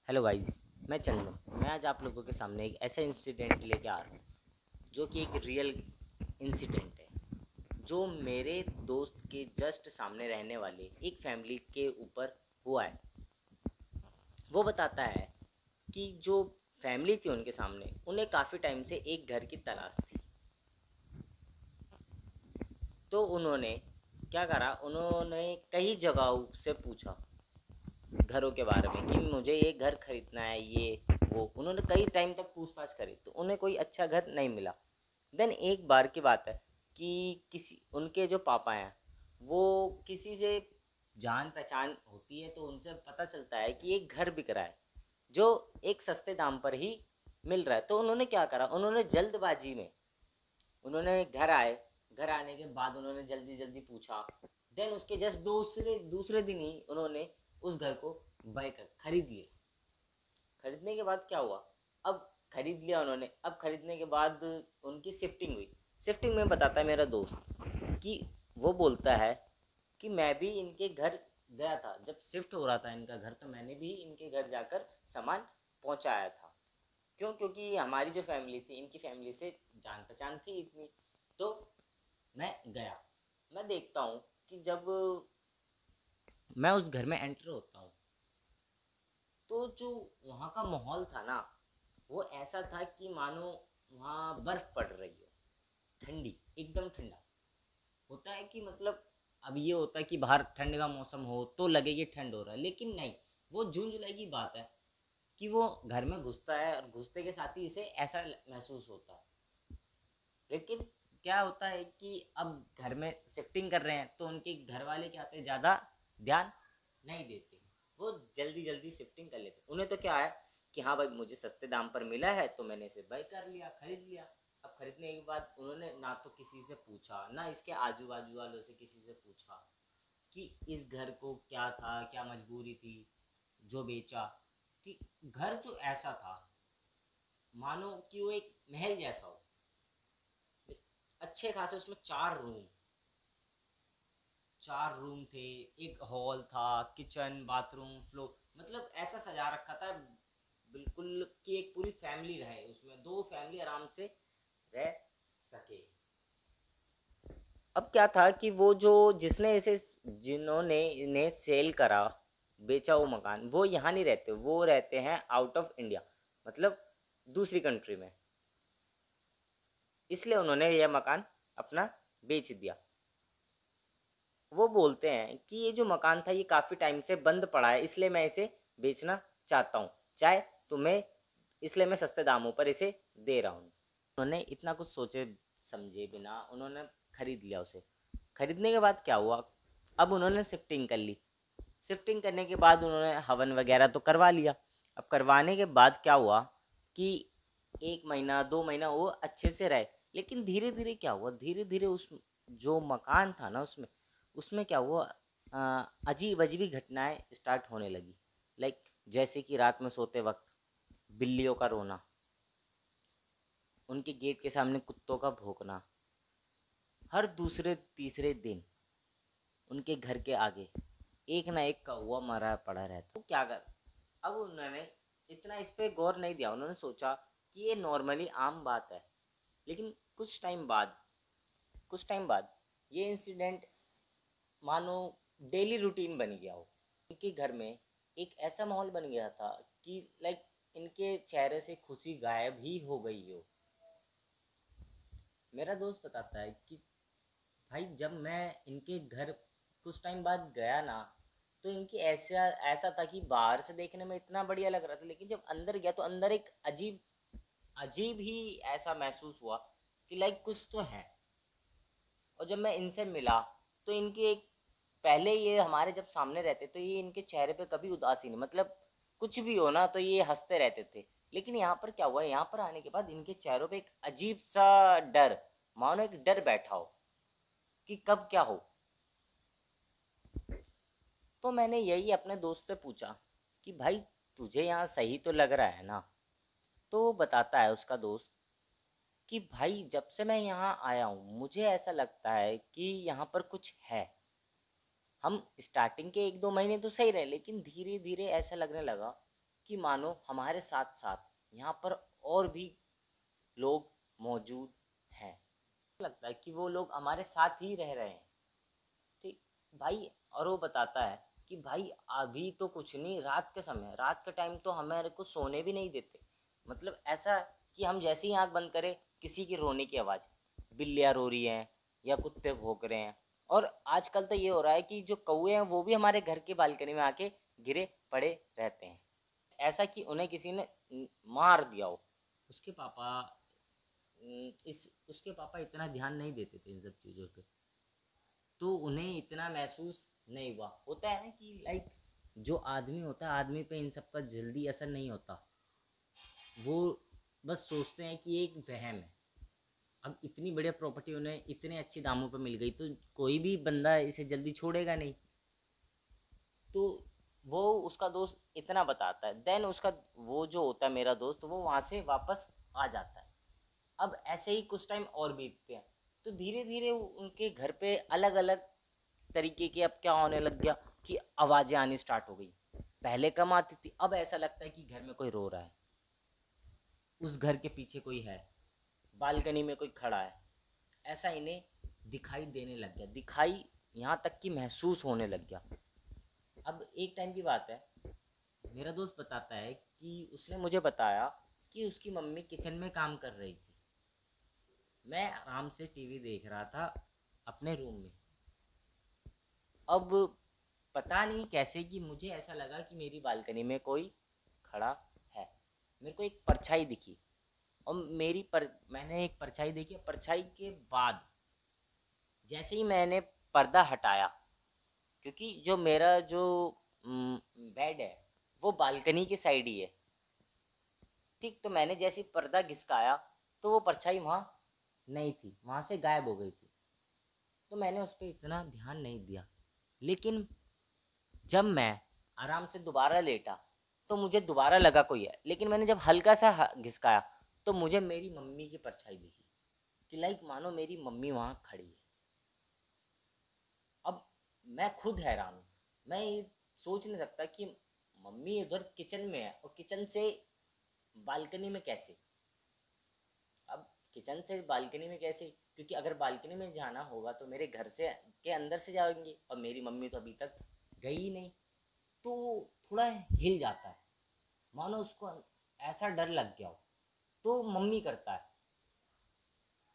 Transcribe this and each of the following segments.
Hello guys, मैं चंदन। मैं आज आप लोगों के सामने एक ऐसा इंसिडेंट लेके आ रहा हूँ जो कि एक रियल इंसिडेंट है, जो मेरे दोस्त के जस्ट सामने रहने वाले एक फैमिली के ऊपर हुआ है। वो बताता है कि जो फैमिली थी उनके सामने, उन्हें काफ़ी टाइम से एक घर की तलाश थी। तो उन्होंने क्या करा, उन्होंने कई जगहों से पूछा घरों के बारे में कि मुझे ये घर खरीदना है, ये वो। उन्होंने कई टाइम तक पूछताछ करी तो उन्हें कोई अच्छा घर नहीं मिला। देन एक बार की बात है कि किसी उनके जो पापा हैं, वो किसी से जान पहचान होती है तो उनसे पता चलता है कि एक घर बिक रहा है जो एक सस्ते दाम पर ही मिल रहा है। तो उन्होंने क्या करा, उन्होंने जल्दबाजी में उन्होंने घर आए। घर आने के बाद उन्होंने जल्दी जल्दी पूछा। देन उसके जस्ट दूसरे दूसरे दिन ही उन्होंने उस घर को बाय कर खरीद लिया। खरीदने के बाद क्या हुआ, अब खरीद लिया उन्होंने। अब खरीदने के बाद उनकी शिफ्टिंग हुई। शिफ्टिंग में बताता है मेरा दोस्त कि वो बोलता है कि मैं भी इनके घर गया था। जब शिफ्ट हो रहा था इनका घर, तो मैंने भी इनके घर जाकर सामान पहुंचाया था। क्यों? क्योंकि हमारी जो फैमिली थी, इनकी फैमिली से जान पहचान थी इतनी। तो मैं गया, मैं देखता हूँ कि जब मैं उस घर में एंटर होता हूँ तो जो वहाँ का माहौल था ना, वो ऐसा था कि मानो वहाँ बर्फ़ पड़ रही हो, ठंडी, एकदम ठंडा। होता है कि मतलब अब ये होता है कि बाहर ठंड का मौसम हो तो लगे कि ठंड हो रहा है, लेकिन नहीं। वो जून जुलाई की बात है कि वो घर में घुसता है और घुसते के साथ ही इसे ऐसा महसूस होता है। लेकिन क्या होता है कि अब घर में शिफ्टिंग कर रहे हैं तो उनके घर वाले क्या आते हैं, ज़्यादा ध्यान नहीं देते। वो जल्दी जल्दी शिफ्टिंग कर लेते। उन्हें तो क्या है कि हाँ भाई, मुझे सस्ते दाम पर मिला है तो मैंने इसे बाय कर लिया, खरीद लिया। अब खरीदने के बाद उन्होंने ना तो किसी से पूछा, ना इसके आजू बाजू वालों से किसी से पूछा कि इस घर को क्या था, क्या मजबूरी थी जो बेचा। कि घर जो ऐसा था मानो कि वो एक महल जैसा हो। अच्छे खासे उसमें चार रूम थे। एक हॉल था, किचन, बाथरूम, फ्लोर, मतलब ऐसा सजा रखा था बिल्कुल कि एक पूरी फैमिली रहे उसमें, दो फैमिली आराम से रह सके। अब क्या था कि वो जो जिसने इसे जिन्होंने इन्हें सेल करा, बेचा वो मकान, वो यहाँ नहीं रहते, वो रहते हैं आउट ऑफ इंडिया, मतलब दूसरी कंट्री में। इसलिए उन्होंने यह मकान अपना बेच दिया। वो बोलते हैं कि ये जो मकान था ये काफ़ी टाइम से बंद पड़ा है, इसलिए मैं इसे बेचना चाहता हूँ, चाहे तुम्हें, इसलिए मैं सस्ते दामों पर इसे दे रहा हूँ। उन्होंने इतना कुछ सोचे समझे बिना उन्होंने खरीद लिया उसे। खरीदने के बाद क्या हुआ, अब उन्होंने शिफ्टिंग कर ली। शिफ्टिंग करने के बाद उन्होंने हवन वगैरह तो करवा लिया। अब करवाने के बाद क्या हुआ कि 1 महीना 2 महीना वो अच्छे से रहे। लेकिन धीरे धीरे क्या हुआ, धीरे धीरे उस जो मकान था ना, उसमें उसमें क्या हुआ, अजीब अजीब घटनाएं स्टार्ट होने लगी। लाइक जैसे कि रात में सोते वक्त बिल्लियों का रोना, उनके गेट के सामने कुत्तों का भौंकना, हर दूसरे तीसरे दिन उनके घर के आगे एक ना एक कौवा मरा पड़ा रहता। तो क्या कर, अब उन्होंने इतना इस पे गौर नहीं दिया। उन्होंने सोचा कि ये नॉर्मली आम बात है। लेकिन कुछ टाइम बाद ये इंसिडेंट मानो डेली रूटीन बन गया हो। इनके घर में एक ऐसा माहौल बन गया था कि लाइक इनके चेहरे से खुशी गायब ही हो गई हो। मेरा दोस्त बताता है कि भाई, जब मैं इनके घर कुछ टाइम बाद गया ना, तो इनकी ऐसा ऐसा था कि बाहर से देखने में इतना बढ़िया लग रहा था, लेकिन जब अंदर गया तो अंदर एक अजीब अजीब ही ऐसा महसूस हुआ कि लाइक कुछ तो है। और जब मैं इनसे मिला तो इनकी एक, पहले ये हमारे जब सामने रहते तो ये इनके चेहरे पे कभी उदासी नहीं, मतलब कुछ भी हो ना तो ये हंसते रहते थे। लेकिन यहाँ पर क्या हुआ, यहाँ पर आने के बाद इनके चेहरों पे एक अजीब सा डर, मानो एक डर बैठा हो कि कब क्या हो। तो मैंने यही अपने दोस्त से पूछा कि भाई, तुझे यहाँ सही तो लग रहा है ना? तो बताता है उसका दोस्त कि भाई, जब से मैं यहाँ आया हूँ मुझे ऐसा लगता है कि यहाँ पर कुछ है। हम स्टार्टिंग के 1-2 महीने तो सही रहे, लेकिन धीरे धीरे ऐसा लगने लगा कि मानो हमारे साथ साथ यहाँ पर और भी लोग मौजूद हैं, लगता है कि वो लोग हमारे साथ ही रह रहे हैं। ठीक भाई, और वो बताता है कि भाई अभी तो कुछ नहीं, रात के समय, रात के टाइम तो हमारे को सोने भी नहीं देते। मतलब ऐसा कि हम जैसे ही आंख बंद करें, किसी की रोने की आवाज़, बिल्लियाँ रो रही हैं या कुत्ते भौंक रहे हैं। और आजकल तो ये हो रहा है कि जो कौवे हैं वो भी हमारे घर की बालकनी में आके गिरे पड़े रहते हैं, ऐसा कि उन्हें किसी ने मार दिया हो। उसके पापा इस उसके पापा इतना ध्यान नहीं देते थे इन सब चीज़ों पे, तो उन्हें इतना महसूस नहीं हुआ। होता है ना कि लाइक जो आदमी होता है, आदमी पे इन सब का जल्दी असर नहीं होता, वो बस सोचते हैं कि एक वहम है। अब इतनी बढ़िया प्रॉपर्टी उन्हें इतने अच्छे दामों पे मिल गई तो कोई भी बंदा इसे जल्दी छोड़ेगा नहीं। तो वो उसका दोस्त इतना बताता है, देन उसका वो जो होता है मेरा दोस्त, वो वहाँ से वापस आ जाता है। अब ऐसे ही कुछ टाइम और बीतते हैं, तो धीरे धीरे उनके घर पे अलग अलग तरीके की, अब क्या होने लग गया कि आवाज़ें आनी स्टार्ट हो गई। पहले कम आती थी, अब ऐसा लगता है कि घर में कोई रो रहा है, उस घर के पीछे कोई है, बालकनी में कोई खड़ा है, ऐसा इन्हें दिखाई देने लग गया। दिखाई यहाँ तक कि महसूस होने लग गया। अब एक टाइम की बात है, मेरा दोस्त बताता है कि उसने मुझे बताया कि उसकी मम्मी किचन में काम कर रही थी, मैं आराम से टीवी देख रहा था अपने रूम में। अब पता नहीं कैसे कि मुझे ऐसा लगा कि मेरी बालकनी में कोई खड़ा है। मेरे को एक परछाई दिखी, और मैंने एक परछाई देखी। परछाई के बाद जैसे ही मैंने पर्दा हटाया, क्योंकि जो मेरा जो बेड है वो बालकनी की साइड ही है। ठीक, तो मैंने जैसे ही पर्दा घिसकाया तो वो परछाई वहाँ नहीं थी, वहाँ से गायब हो गई थी। तो मैंने उस पर इतना ध्यान नहीं दिया, लेकिन जब मैं आराम से दोबारा लेटा तो मुझे दोबारा लगा कोई है। लेकिन मैंने जब हल्का सा घिसकाया तो मुझे मेरी मम्मी की परछाई दिखी, कि लाइक मानो मेरी मम्मी वहाँ खड़ी है। अब मैं खुद हैरान हूँ, मैं ये सोच नहीं सकता कि मम्मी उधर किचन में है और किचन से बालकनी में कैसे। अब किचन से बालकनी में कैसे, क्योंकि अगर बालकनी में जाना होगा तो मेरे घर से के अंदर से जाएंगे, और मेरी मम्मी तो अभी तक गई ही नहीं। तो थोड़ा हिल जाता है, मानो उसको ऐसा डर लग गया हो। तो मम्मी करता है,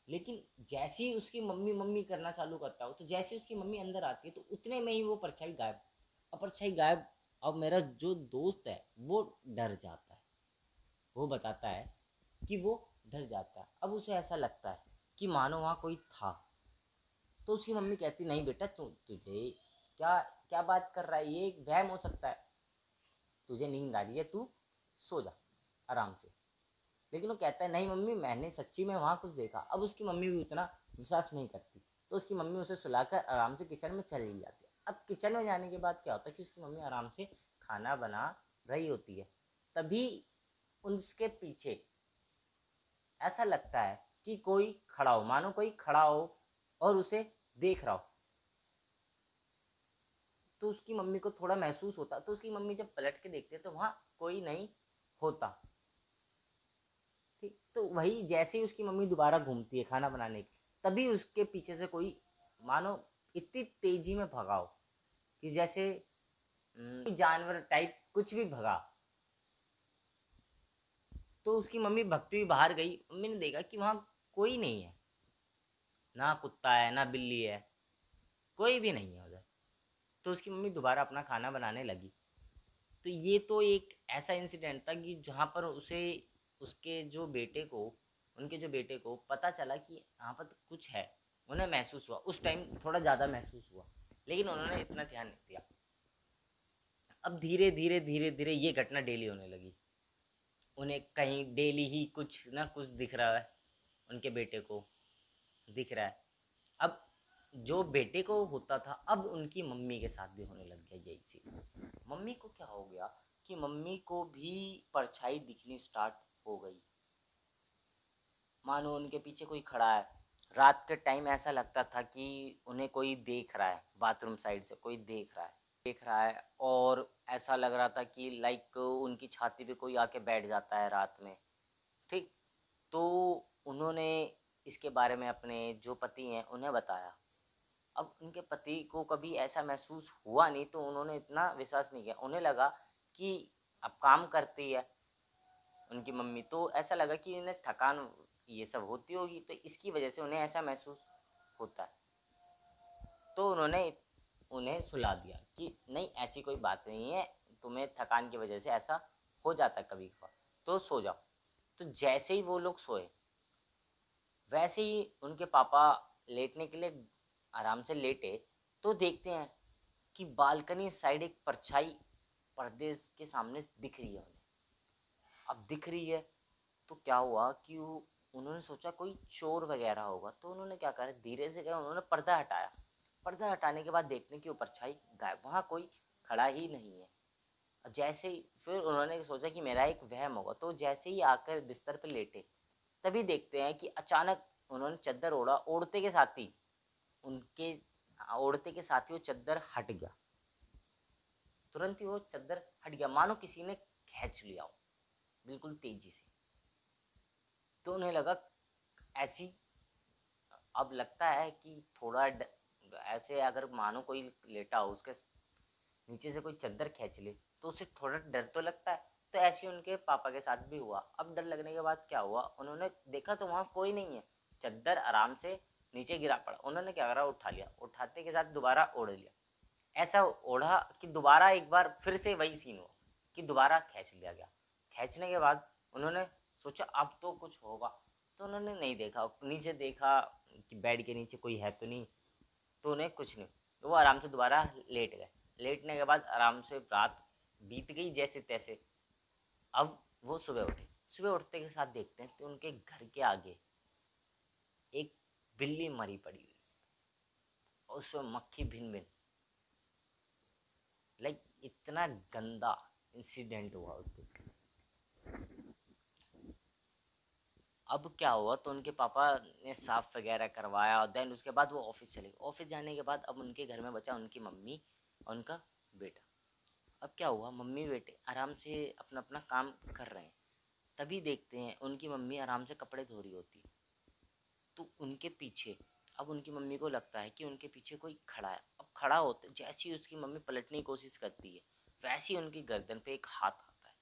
लेकिन जैसे ही उसकी मम्मी मम्मी करना चालू करता हो, तो जैसे ही उसकी मम्मी अंदर आती है तो उतने में ही वो परछाई गायब। अब परछाई गायब, अब मेरा जो दोस्त है वो डर जाता है। वो बताता है कि वो डर जाता है। अब उसे ऐसा लगता है कि मानो वहाँ कोई था। तो उसकी मम्मी कहती, नहीं बेटा, तुझे क्या क्या बात कर रहा है, ये एक वहम हो सकता है, तुझे नींद आ रही है, तू सो जा आराम से। लेकिन वो कहता है, नहीं मम्मी, मैंने सच्ची में वहाँ कुछ देखा। अब उसकी मम्मी भी उतना विश्वास नहीं करती, तो उसकी मम्मी उसे सुलाकर आराम से किचन में चली जाती है। अब किचन में जाने के बाद क्या होता है कि उसकी मम्मी आराम से खाना बना रही होती है, तभी उसके पीछे ऐसा लगता है कि कोई खड़ा हो, मानो कोई खड़ा हो और उसे देख रहा हो। तो उसकी मम्मी को थोड़ा महसूस होता, तो उसकी मम्मी जब पलट के देखती है तो वहाँ कोई नहीं होता। ठीक, तो वही जैसे ही उसकी मम्मी दोबारा घूमती है खाना बनाने की, तभी उसके पीछे से कोई मानो इतनी तेजी में भगा हो कि जैसे जानवर टाइप कुछ भी भगा। तो उसकी मम्मी भगती हुई बाहर गई, मम्मी ने देखा कि वहाँ कोई नहीं है, ना कुत्ता है ना बिल्ली है, कोई भी नहीं है उधर। तो उसकी मम्मी दोबारा अपना खाना बनाने लगी। तो ये तो एक ऐसा इंसिडेंट था कि जहाँ पर उसे उसके जो बेटे को उनके जो बेटे को पता चला कि यहाँ पर तो कुछ है। उन्हें महसूस हुआ, उस टाइम थोड़ा ज़्यादा महसूस हुआ, लेकिन उन्होंने इतना ध्यान नहीं दिया। अब धीरे धीरे धीरे धीरे ये घटना डेली होने लगी। उन्हें कहीं डेली ही कुछ ना कुछ दिख रहा है, उनके बेटे को दिख रहा है। अब जो बेटे को होता था, अब उनकी मम्मी के साथ भी होने लग गया यही सीन। मम्मी को क्या हो गया कि मम्मी को भी परछाई दिखनी स्टार्ट हो गई, मानो उनके पीछे कोई खड़ा है। रात के टाइम ऐसा लगता था कि उन्हें कोई देख रहा है, बाथरूम साइड से कोई देख रहा है। देख रहा है और ऐसा लग रहा था कि लाइक उनकी छाती पे कोई आके बैठ जाता है रात में। ठीक। तो उन्होंने इसके बारे में अपने जो पति हैं उन्हें बताया। अब उनके पति को कभी ऐसा महसूस हुआ नहीं, तो उन्होंने इतना विश्वास नहीं किया। उन्हें लगा कि अब काम करती है उनकी मम्मी, तो ऐसा लगा कि इन्हें थकान ये सब होती होगी, तो इसकी वजह से उन्हें ऐसा महसूस होता है। तो उन्होंने उन्हें सुला दिया कि नहीं, ऐसी कोई बात नहीं है, तुम्हें थकान की वजह से ऐसा हो जाता है कभी कभार, तो सो जाओ। तो जैसे ही वो लोग सोए, वैसे ही उनके पापा लेटने के लिए आराम से लेटे, तो देखते हैं कि बालकनी साइड एक परछाई पर्दे के सामने दिख रही है उन्हें। अब दिख रही है तो क्या हुआ कि उन्होंने सोचा कोई चोर वगैरह होगा, तो उन्होंने क्या करा, धीरे से गए, उन्होंने पर्दा हटाया। पर्दा हटाने के बाद देखते हैं कि वो परछाई गायब, वहाँ कोई खड़ा ही नहीं है। जैसे ही फिर उन्होंने सोचा कि मेरा एक वहम होगा, तो जैसे ही आकर बिस्तर पर लेटे, तभी देखते हैं कि अचानक उन्होंने चद्दर ओढ़ा, ओढ़ते के साथ ही उनके ओढ़ते के साथ ही वो चद्दर हट गया। तुरंत ही वो चद्दर हट गया, मानो किसी ने खींच लिया हो बिल्कुल तेजी से। तो उन्हें लगा ऐसी, अब लगता है कि थोड़ा ऐसे अगर मानो कोई लेटा हो, उसके नीचे से कोई चद्दर खींच ले, तो उसे थोड़ा डर तो लगता है। तो ऐसे ही उनके पापा के साथ भी हुआ। अब डर लगने के बाद क्या हुआ, उन्होंने देखा तो वहाँ कोई नहीं है, चद्दर आराम से नीचे गिरा पड़ा। उन्होंने क्या करा, उठा लिया, उठाते के साथ दोबारा ओढ़ लिया। ऐसा ओढ़ा कि दोबारा एक बार फिर से वही सीन हुआ कि दोबारा खींच लिया गया। खींचने के बाद उन्होंने सोचा अब तो कुछ होगा, तो उन्होंने नहीं देखा, नीचे देखा कि बेड के नीचे कोई है तो नहीं, तो उन्हें कुछ नहीं, तो वो आराम से दोबारा लेट गए। लेटने के बाद आराम से रात बीत गई जैसे तैसे। अब वो सुबह उठे, सुबह उठते के साथ देखते हैं तो उनके घर के आगे एक बिल्ली मरी पड़ी हुई, उसमें मक्खी भिन भिन, लाइक इतना गंदा इंसिडेंट हुआ उस दिन। अब क्या हुआ, तो उनके पापा ने साफ वगैरह करवाया और देन उसके बाद वो ऑफिस चले गए। ऑफिस जाने के बाद अब उनके घर में बचा उनकी मम्मी और उनका बेटा। अब क्या हुआ, मम्मी बेटे आराम से अपना अपना काम कर रहे हैं, तभी देखते हैं उनकी मम्मी आराम से कपड़े धो रही होती। तो उनके पीछे, अब उनकी मम्मी को लगता है कि उनके पीछे कोई खड़ा है। अब खड़ा होते जैसे ही उसकी मम्मी पलटने की कोशिश करती है, वैसे ही उनकी गर्दन पे एक हाथ आता है।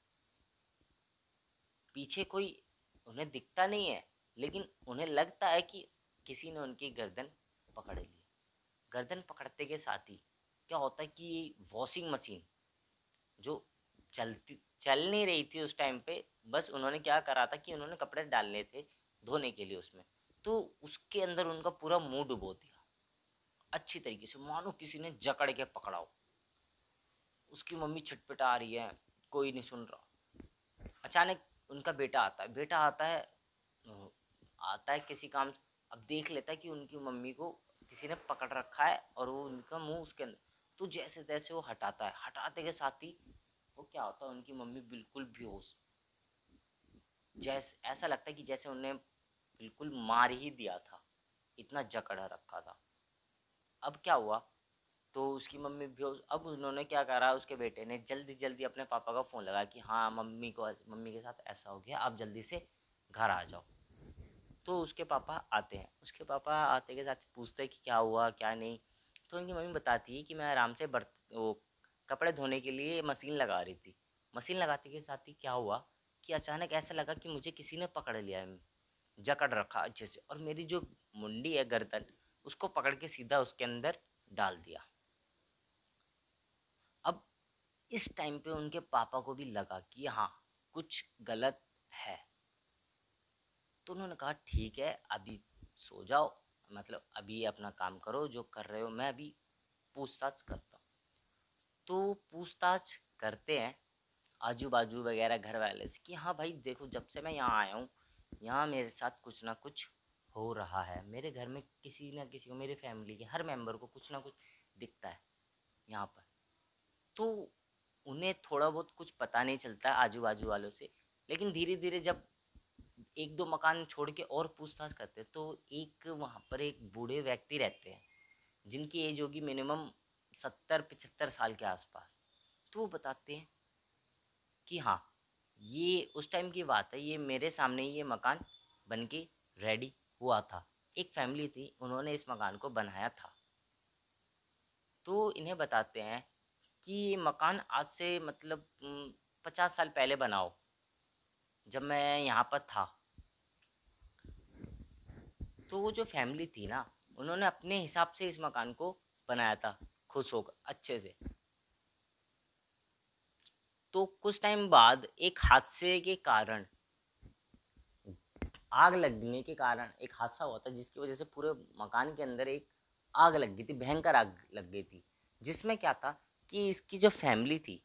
पीछे कोई उन्हें दिखता नहीं है, लेकिन उन्हें लगता है कि किसी ने उनकी गर्दन पकड़ ली। गर्दन पकड़ते के साथ ही क्या होता है कि वॉशिंग मशीन जो चल नहीं रही थी उस टाइम पे, बस उन्होंने क्या करा था कि उन्होंने कपड़े डालने थे धोने के लिए उसमें, तो उसके अंदर उनका पूरा मुंह डुबो दिया अच्छी तरीके से, मानो किसी ने जकड़ के पकड़ा हो। उसकी मम्मी छटपटा रही है, कोई नहीं सुन रहा। अचानक उनका बेटा आता है, आता है किसी काम से। अब देख लेता है कि उनकी मम्मी को किसी ने पकड़ रखा है और वो उनका मुंह उसके अंदर। तो जैसे तैसे वो हटाता है, हटाते के साथ ही वो क्या होता है, उनकी मम्मी बिल्कुल बेहोश, जैसे ऐसा लगता है कि जैसे उन्हें बिल्कुल मार ही दिया था, इतना जकड़ रखा था। अब क्या हुआ, तो उसकी मम्मी बेहोश। अब उन्होंने क्या करा, उसके बेटे ने जल्दी जल्दी अपने पापा का फ़ोन लगाया कि हाँ मम्मी के साथ ऐसा हो गया, आप जल्दी से घर आ जाओ। तो उसके पापा आते हैं, उसके पापा आते के साथ पूछते हैं कि क्या हुआ क्या नहीं। तो उनकी मम्मी बताती है कि मैं आराम से वो कपड़े धोने के लिए मशीन लगा रही थी। मशीन लगाते के साथ ही क्या हुआ कि अचानक ऐसा लगा कि मुझे किसी ने पकड़ लिया है, जकड़ रखा अच्छे से, और मेरी जो मुंडी है गर्दन, उसको पकड़ के सीधा उसके अंदर डाल दिया। अब इस टाइम पे उनके पापा को भी लगा कि हाँ कुछ गलत है। तो उन्होंने कहा ठीक है, अभी सो जाओ, मतलब अभी अपना काम करो जो कर रहे हो, मैं अभी पूछताछ करता हूँ। तो पूछताछ करते हैं आजू बाजू वगैरह घर वाले से कि हाँ भाई देखो, जब से मैं यहाँ आया हूँ, यहाँ मेरे साथ कुछ ना कुछ हो रहा है। मेरे घर में किसी ना किसी को, मेरी फैमिली के हर मेंबर को कुछ ना कुछ दिखता है यहाँ पर। तो उन्हें थोड़ा बहुत कुछ पता नहीं चलता आजू बाजू वालों से, लेकिन धीरे धीरे जब एक दो मकान छोड़ के और पूछताछ करते, तो एक वहाँ पर एक बूढ़े व्यक्ति रहते हैं जिनकी एज होगी मिनिमम 70-75 साल के आसपास। तो वो बताते हैं कि हाँ, ये उस टाइम की बात है, ये मेरे सामने ये मकान बन के रेडी हुआ था। एक फैमिली थी, उन्होंने इस मकान को बनाया था। तो इन्हें बताते हैं कि ये मकान आज से मतलब 50 साल पहले बना हो, जब मैं यहाँ पर था। तो वो जो फैमिली थी ना, उन्होंने अपने हिसाब से इस मकान को बनाया था, खुश होकर अच्छे से। तो कुछ टाइम बाद एक हादसे के कारण, आग लगने के कारण एक हादसा हुआ था, जिसकी वजह से पूरे मकान के अंदर एक आग लग गई थी, भयंकर आग लग गई थी। जिसमें क्या था कि इसकी जो फैमिली थी,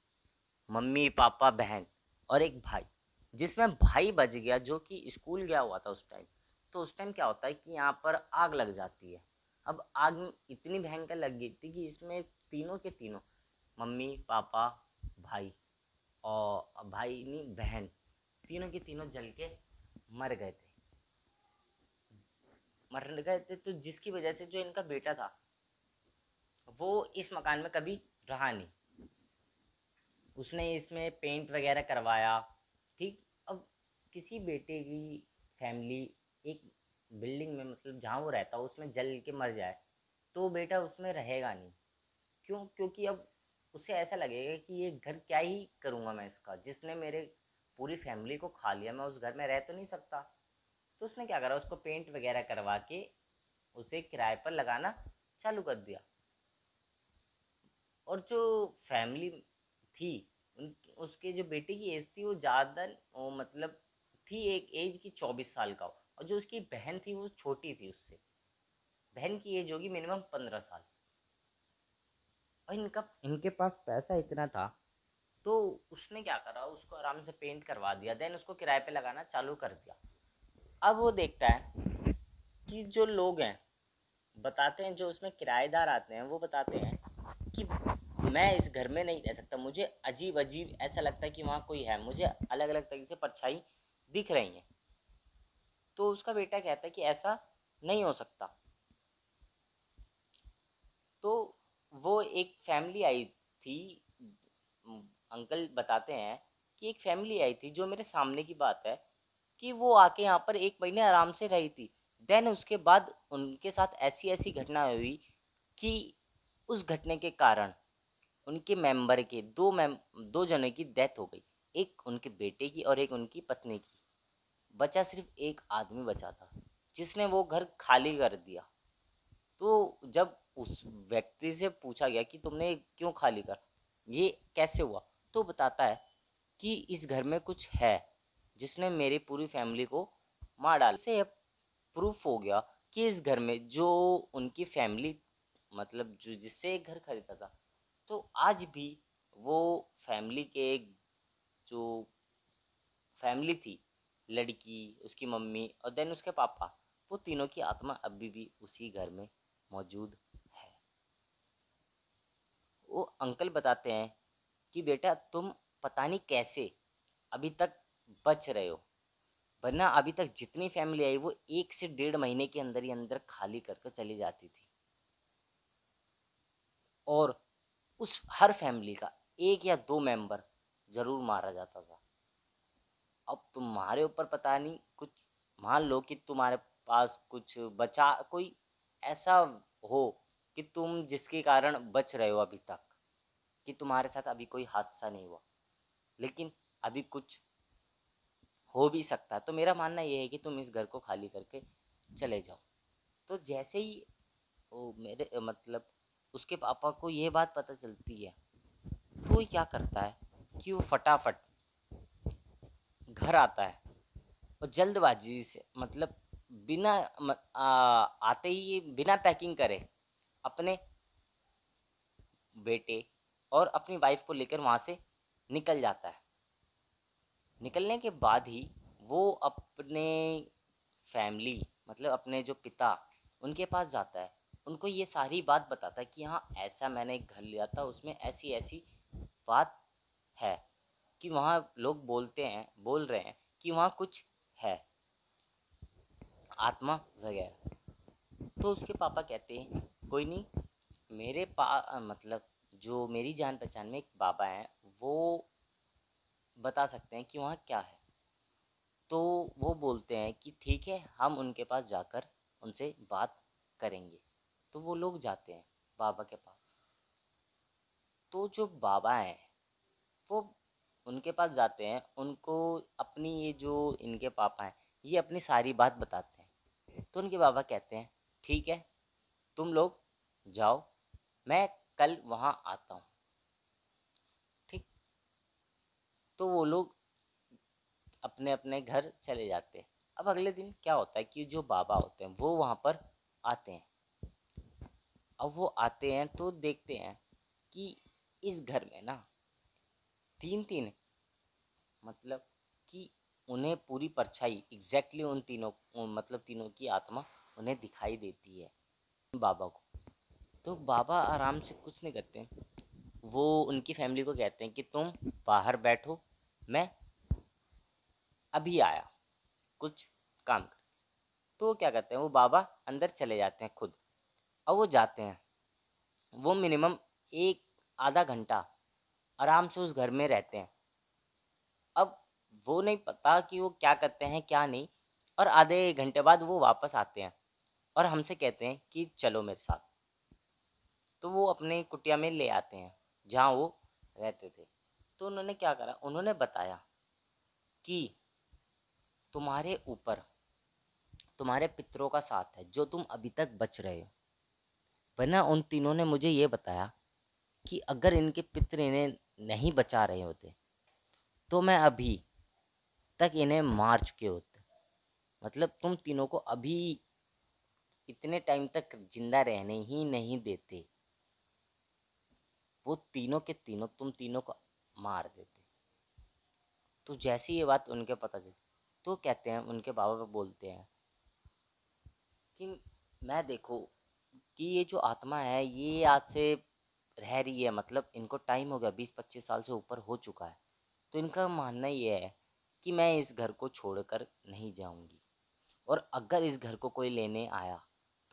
मम्मी पापा बहन और एक भाई, जिसमें भाई बच गया जो कि स्कूल गया हुआ था उस टाइम। तो उस टाइम क्या होता है कि यहाँ पर आग लग जाती है। अब आग इतनी भयंकर लग गई थी कि इसमें तीनों के तीनों, मम्मी पापा भाई और भाई नहीं बहन, तीनों के तीनों जल के मर गए थे। मर गए थे तो जिसकी वजह से जो इनका बेटा था वो इस मकान में कभी रहा नहीं। उसने इसमें पेंट वगैरह करवाया, ठीक। अब किसी बेटे की फैमिली एक बिल्डिंग में, मतलब जहाँ वो रहता उसमें जल के मर जाए, तो बेटा उसमें रहेगा नहीं। क्यों? क्योंकि अब उसे ऐसा लगेगा कि ये घर क्या ही करूँगा मैं इसका, जिसने मेरे पूरी फैमिली को खा लिया, मैं उस घर में रह तो नहीं सकता। तो उसने क्या करा, उसको पेंट वगैरह करवा के उसे किराए पर लगाना चालू कर दिया। और जो फैमिली थी, उन उसके जो बेटे की एज थी वो ज़्यादा, मतलब थी एक एज की 24 साल का, और जो उसकी बहन थी वो छोटी थी उससे। बहन की एज होगी मिनिमम 15 साल। और इनका इनके पास पैसा इतना था, तो उसने क्या करा, उसको आराम से पेंट करवा दिया, देन उसको किराए पे लगाना चालू कर दिया। अब वो देखता है कि जो लोग हैं, बताते हैं, जो उसमें किराएदार आते हैं वो बताते हैं कि मैं इस घर में नहीं रह सकता, मुझे अजीब अजीब ऐसा लगता है कि वहाँ कोई है, मुझे अलग अलग तरीके से परछाई दिख रही हैं। तो उसका बेटा कहता है कि ऐसा नहीं हो सकता। तो वो एक फैमिली आई थी, अंकल बताते हैं कि एक फैमिली आई थी, जो मेरे सामने की बात है, कि वो आके यहाँ पर 1 महीने आराम से रही थी। देन उसके बाद उनके साथ ऐसी ऐसी घटना हुई कि उस घटने के कारण उनके मेंबर के दो जनों की डेथ हो गई। एक उनके बेटे की और एक उनकी पत्नी की। बचा सिर्फ एक आदमी बचा था, जिसने वो घर खाली कर दिया। तो जब उस व्यक्ति से पूछा गया कि तुमने क्यों खाली कर, ये कैसे हुआ, तो बताता है कि इस घर में कुछ है जिसने मेरी पूरी फैमिली को मार डाला। इससे अब प्रूफ हो गया कि इस घर में जो उनकी फैमिली, मतलब जो जिससे एक घर खरीदा था, तो आज भी वो फैमिली के जो फैमिली थी, लड़की, उसकी मम्मी और देन उसके पापा, वो तीनों की आत्मा अभी भी उसी घर में मौजूद है। वो अंकल बताते हैं कि बेटा तुम पता नहीं कैसे अभी तक बच रहे हो, वरना अभी तक जितनी फैमिली आई वो 1 से 1.5 महीने के अंदर ही अंदर खाली करके चली जाती थी, और उस हर फैमिली का एक या दो मेंबर जरूर मारा जाता था। अब तुम्हारे ऊपर पता नहीं कुछ, मान लो कि तुम्हारे पास कुछ बचा, कोई ऐसा हो कि तुम जिसके कारण बच रहे हो अभी तक, कि तुम्हारे साथ अभी कोई हादसा नहीं हुआ, लेकिन अभी कुछ हो भी सकता है, तो मेरा मानना ये है कि तुम इस घर को खाली करके चले जाओ। तो जैसे ही वो मेरे मतलब उसके पापा को ये बात पता चलती है, तो वो क्या करता है कि वो फटाफट घर आता है, और जल्दबाजी से, मतलब बिना आते ही ये बिना पैकिंग करे अपने बेटे और अपनी वाइफ को लेकर वहाँ से निकल जाता है। निकलने के बाद ही वो अपने फैमिली, मतलब अपने जो पिता, उनके पास जाता है, उनको ये सारी बात बताता है कि हाँ ऐसा मैंने एक घर लिया था, उसमें ऐसी ऐसी बात है, कि वहाँ लोग बोल रहे हैं कि वहाँ कुछ है, आत्मा वगैरह। तो उसके पापा कहते हैं कोई नहीं, मेरे मतलब जो मेरी जान पहचान में एक बाबा हैं, वो बता सकते हैं कि वहाँ क्या है। तो वो बोलते हैं कि ठीक है, हम उनके पास जाकर उनसे बात करेंगे। तो वो लोग जाते हैं बाबा के पास। तो जो बाबा हैं, वो उनके पास जाते हैं, उनको अपनी ये जो इनके पापा हैं, ये अपनी सारी बात बताते हैं। तो उनके बाबा कहते हैं ठीक है, तुम लोग जाओ, मैं कल वहाँ आता हूँ। ठीक। तो वो लोग अपने अपने घर चले जाते हैं। अब अगले दिन क्या होता है कि जो बाबा होते हैं वो वहाँ पर आते हैं। अब वो आते हैं तो देखते हैं कि इस घर में ना तीन तीन, मतलब कि उन्हें पूरी परछाई एग्जैक्टली उन तीनों, मतलब तीनों की आत्मा उन्हें दिखाई देती है बाबा को। तो बाबा आराम से कुछ नहीं करते हैं, वो उनकी फैमिली को कहते हैं कि तुम बाहर बैठो, मैं अभी आया कुछ काम कर। तो वो क्या करते हैं, वो बाबा अंदर चले जाते हैं खुद। अब वो जाते हैं, वो मिनिमम एक आधा घंटा आराम से उस घर में रहते हैं। अब वो नहीं पता कि वो क्या करते हैं क्या नहीं। और आधे घंटे बाद वो वापस आते हैं और हमसे कहते हैं कि चलो मेरे साथ। तो वो अपने कुटिया में ले आते हैं जहाँ वो रहते थे। तो उन्होंने क्या करा, उन्होंने बताया कि तुम्हारे ऊपर तुम्हारे पितरों का साथ है जो तुम अभी तक बच रहे हो। वरना उन तीनों ने मुझे ये बताया कि अगर इनके पितर इन्हें नहीं बचा रहे होते तो मैं अभी तक इन्हें मार चुके होते। मतलब तुम तीनों को अभी इतने टाइम तक जिंदा रहने ही नहीं देते, वो तीनों के तीनों तुम तीनों को मार देते। तो जैसी ये बात उनके पता चली, तो कहते हैं उनके बाबा बोलते हैं कि मैं देखो कि ये जो आत्मा है ये आज से रह रही है, मतलब इनको टाइम हो गया, 20-25 साल से ऊपर हो चुका है। तो इनका मानना ये है कि मैं इस घर को छोड़कर नहीं जाऊंगी, और अगर इस घर को कोई लेने आया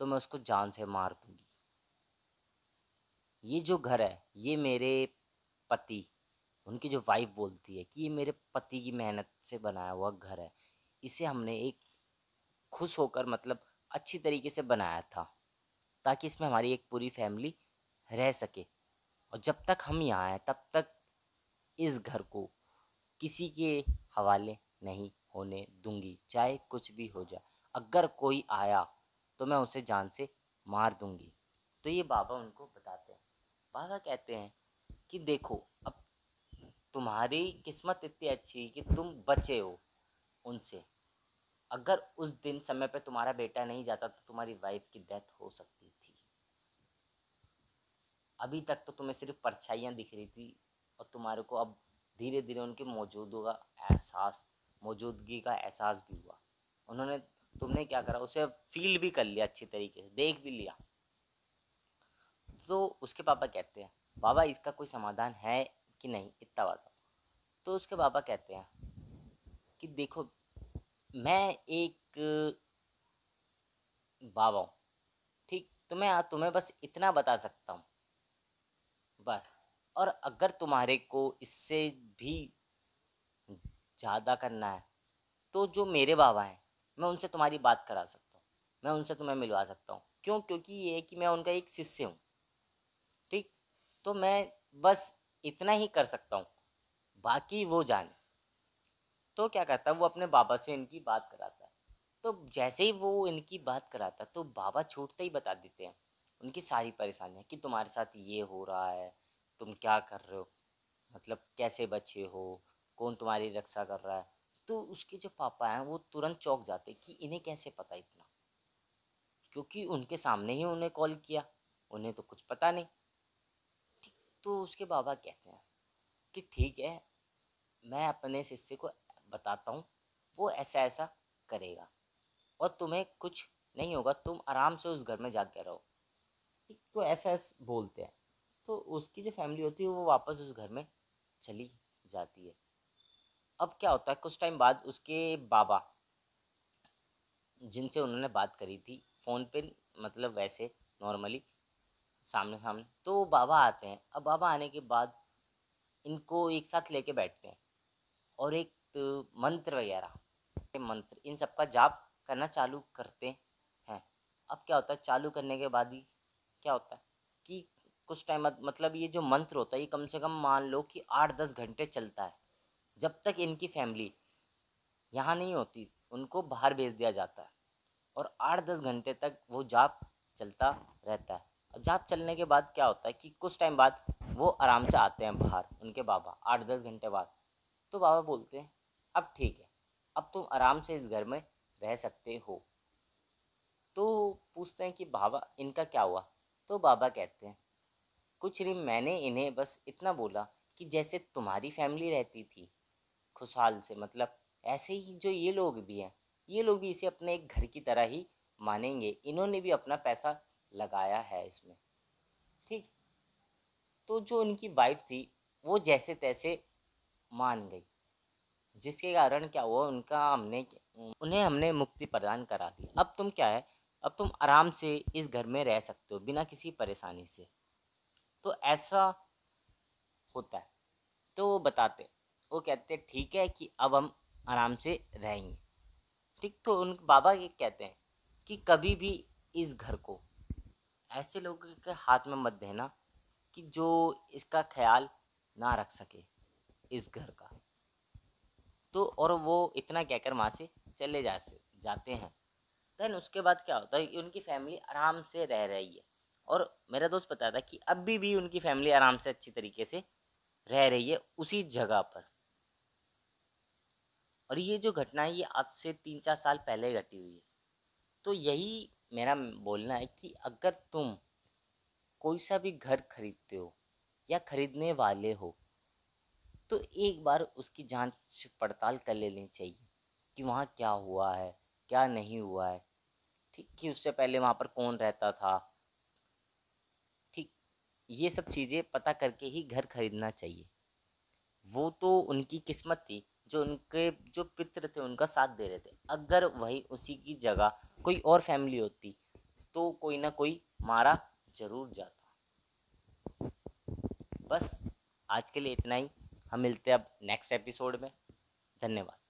तो मैं उसको जान से मार दूंगी। ये जो घर है ये मेरे पति, उनकी जो वाइफ बोलती है कि ये मेरे पति की मेहनत से बनाया हुआ घर है। इसे हमने एक खुश होकर, मतलब अच्छी तरीके से बनाया था, ताकि इसमें हमारी एक पूरी फैमिली रह सके। और जब तक हम यहाँ हैं तब तक इस घर को किसी के हवाले नहीं होने दूंगी, चाहे कुछ भी हो जाए। अगर कोई आया तो मैं उसे जान से मार दूंगी। तो ये बाबा उनको बताते हैं। बाबा कहते हैं कि देखो, अब तुम्हारी किस्मत इतनी अच्छी कि तुम बचे हो उनसे। अगर उस दिन समय पे तुम्हारा बेटा नहीं जाता तो तुम्हारी वाइफ की डेथ हो सकती थी। अभी तक तो तुम्हें सिर्फ परछाइयाँ दिख रही थी, और तुम्हारे को अब धीरे धीरे उनकी मौजूदगी का एहसास भी हुआ। उन्होंने, तुमने क्या करा, उसे फील भी कर लिया, अच्छी तरीके से देख भी लिया। तो उसके पापा कहते हैं बाबा इसका कोई समाधान है कि नहीं, इतना बताओ। तो उसके पापा कहते हैं कि देखो, मैं एक बाबा हूँ, ठीक, तो मैं तुम्हें बस इतना बता सकता हूँ, बस। और अगर तुम्हारे को इससे भी ज़्यादा करना है तो जो मेरे बाबा हैं, मैं उनसे तुम्हारी बात करा सकता हूँ, मैं उनसे तुम्हें मिलवा सकता हूँ। क्यों? क्योंकि ये है कि मैं उनका एक शिष्य हूँ। ठीक। तो मैं बस इतना ही कर सकता हूँ, बाकी वो जाने। तो क्या करता है, वो अपने बाबा से इनकी बात कराता है। तो जैसे ही वो इनकी बात कराता है तो बाबा छूटते ही बता देते हैं उनकी सारी परेशानियाँ कि तुम्हारे साथ ये हो रहा है, तुम क्या कर रहे हो, मतलब कैसे बचे हो, कौन तुम्हारी रक्षा कर रहा है। तो उसके जो पापा हैं वो तुरंत चौंक जाते कि इन्हें कैसे पता इतना, क्योंकि उनके सामने ही उन्हें कॉल किया, उन्हें तो कुछ पता नहीं। ठीक। तो उसके बाबा कहते हैं कि ठीक है, मैं अपने शिष्य को बताता हूँ, वो ऐसा ऐसा करेगा और तुम्हें कुछ नहीं होगा, तुम आराम से उस घर में जाके रहो। ठीक। तो ऐसा ऐसा बोलते हैं। तो उसकी जो फैमिली होती है वो वापस उस घर में चली जाती है। अब क्या होता है, कुछ टाइम बाद उसके बाबा, जिनसे उन्होंने बात करी थी फ़ोन पे, मतलब वैसे नॉर्मली, सामने सामने। तो बाबा आते हैं। अब बाबा आने के बाद इनको एक साथ लेके बैठते हैं और एक मंत्र वगैरह, मंत्र इन सब का जाप करना चालू करते हैं। अब क्या होता है, चालू करने के बाद ही क्या होता है कि कुछ टाइम मतलब ये जो मंत्र होता है ये कम से कम मान लो कि 8-10 घंटे चलता है। जब तक इनकी फैमिली यहाँ नहीं होती उनको बाहर भेज दिया जाता है और 8-10 घंटे तक वो जाप चलता रहता है। अब जाप चलने के बाद क्या होता है कि कुछ टाइम बाद वो आराम से आते हैं बाहर, उनके बाबा 8-10 घंटे बाद। तो बाबा बोलते हैं अब ठीक है, अब तुम आराम से इस घर में रह सकते हो। तो पूछते हैं कि बाबा इनका क्या हुआ। तो बाबा कहते हैं कुछ नहीं, मैंने इन्हें बस इतना बोला कि जैसे तुम्हारी फैमिली रहती थी खुशहाल से, मतलब ऐसे ही जो ये लोग भी हैं, ये लोग भी इसे अपने एक घर की तरह ही मानेंगे। इन्होंने भी अपना पैसा लगाया है इसमें, ठीक। तो जो उनकी वाइफ थी वो जैसे तैसे मान गई, जिसके कारण क्या हुआ, उन्हें हमने मुक्ति प्रदान करा दी। अब तुम क्या है, अब तुम आराम से इस घर में रह सकते हो बिना किसी परेशानी से। तो ऐसा होता है। तो वो बताते, वो कहते ठीक है कि अब हम आराम से रहेंगे, ठीक। तो उन बाबा ये कहते हैं कि कभी भी इस घर को ऐसे लोगों के हाथ में मत देना कि जो इसका ख्याल ना रख सके इस घर का। तो और वो इतना कहकर वहाँ से चले जाते हैं। देन उसके बाद क्या होता है कि उनकी फैमिली आराम से रह रही है। और मेरा दोस्त बताया था कि अभी भी उनकी फैमिली आराम से अच्छी तरीके से रह रही है उसी जगह पर। और ये जो घटना है ये आज से 3-4 साल पहले घटी हुई है। तो यही मेरा बोलना है कि अगर तुम कोई सा भी घर खरीदते हो या खरीदने वाले हो तो एक बार उसकी जांच पड़ताल कर लेनी चाहिए कि वहाँ क्या हुआ है, क्या नहीं हुआ है, ठीक। कि उससे पहले वहाँ पर कौन रहता था, ठीक। ये सब चीज़ें पता करके ही घर खरीदना चाहिए। वो तो उनकी किस्मत थी जो उनके जो पित्र थे उनका साथ दे रहे थे। अगर वही उसी की जगह कोई और फैमिली होती तो कोई ना कोई मारा जरूर जाता। बस आज के लिए इतना ही। हम मिलते हैं अब नेक्स्ट एपिसोड में। धन्यवाद।